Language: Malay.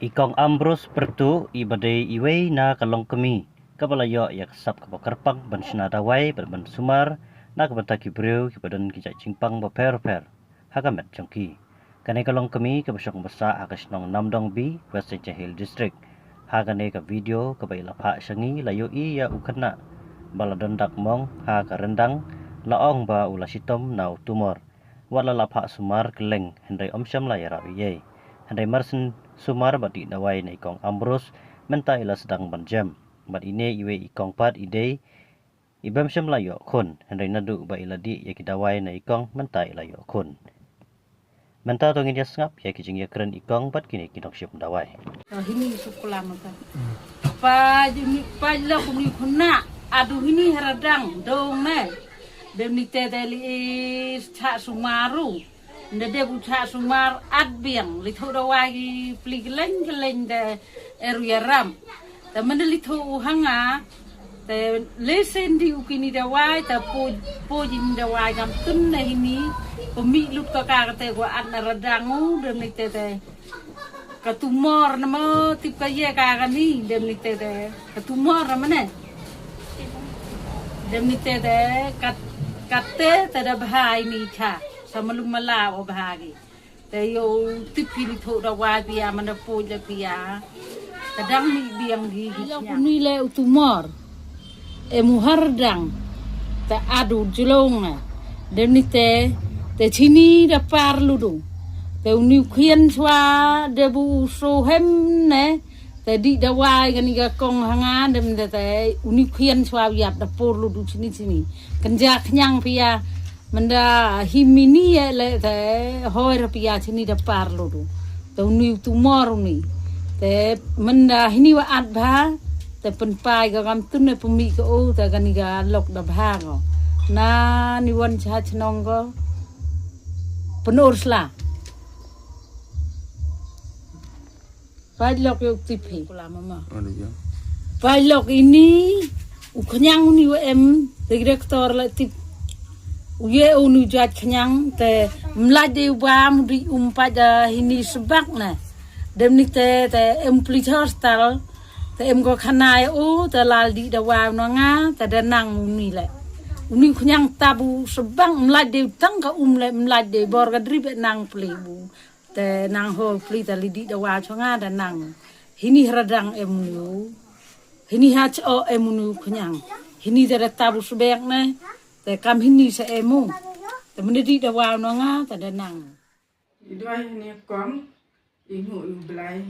Ikong Ambrose pertu ibadai iwei na kalong kemi kabalayo yak sap kapakarpang ban sinadawai ban sumar na kabanta kibreu kibadan kijak cingpang baper hagamet jongki kane kalong kemi kabasong basa akasnong namdong bi West Hill District hagane ka video kabai lapha sangi layo i ya ukana baladon dak mong ha karendang laong ba ulasitom nau tumor wala lapha sumar keleng hendai omsyam la yara ye hendai marsen sumar badi dawai na ikong Ambrose menta ila sedang banjam bat ine iwe ikong pat ide ibam syam layo khun hendai nadu ba ila di ya kidawai na ikong menta ila yo khun menta tongin ya sngap ya kijing ya keren ikong bat kini kinok syam dawai ini sekolah maka pa lo kuni kuna aduh ini haradang dong ne demni tedeli cha sumaru ndede bucha sumar adbiang litho dawagi pligleng geleng de eruyaram ta mendelitho hanga te lesen di ukini dawai ta pojin dawai gam tunna hini pemi lut ka te go an radangu demni tede katumor nama tip kaya kagani demni tede katumor namane demni tede katte tada bahai ni cha sama lumala o bahagi te yo tipi litho dawai pia mana poja pia kadang ni biang gigi yo ni le utumor muhardang ta adu julong demni te chini da parlu do te uni khien swa debu so hem ne te di dawai gani ga kong hanga dem te uni khien swa yap da porlu du sini kenja kenyang pia menda himini le te hoir pia sini da parlu du te uni tumor uni te menda hini wa adha te penpai ga gam tunne pumi ko o te gani ga lok da bhago na ni wan cha chnong go penursla Pailok yung tipi. Mama. Ano yan? Pailok ini ukanyang ni direktor la tip. Uye unu jat kanyang te mlade ubam di umpada hini sebak na. Dem ni te emplitor stal te go kanai o te laldi da wa no nga te danang uni le. Uni kanyang tabu sebang mlade tang ka le mlade bor ka dribe nang plebu. Te nang ho pli ta lidi da wa chonga da nang hini radang emnu hini hach o emnu khnyang hini da tabu subek ne te kam hini sa emu te menedi da wa no nga ta da nang idoi ni kong ingu yu blai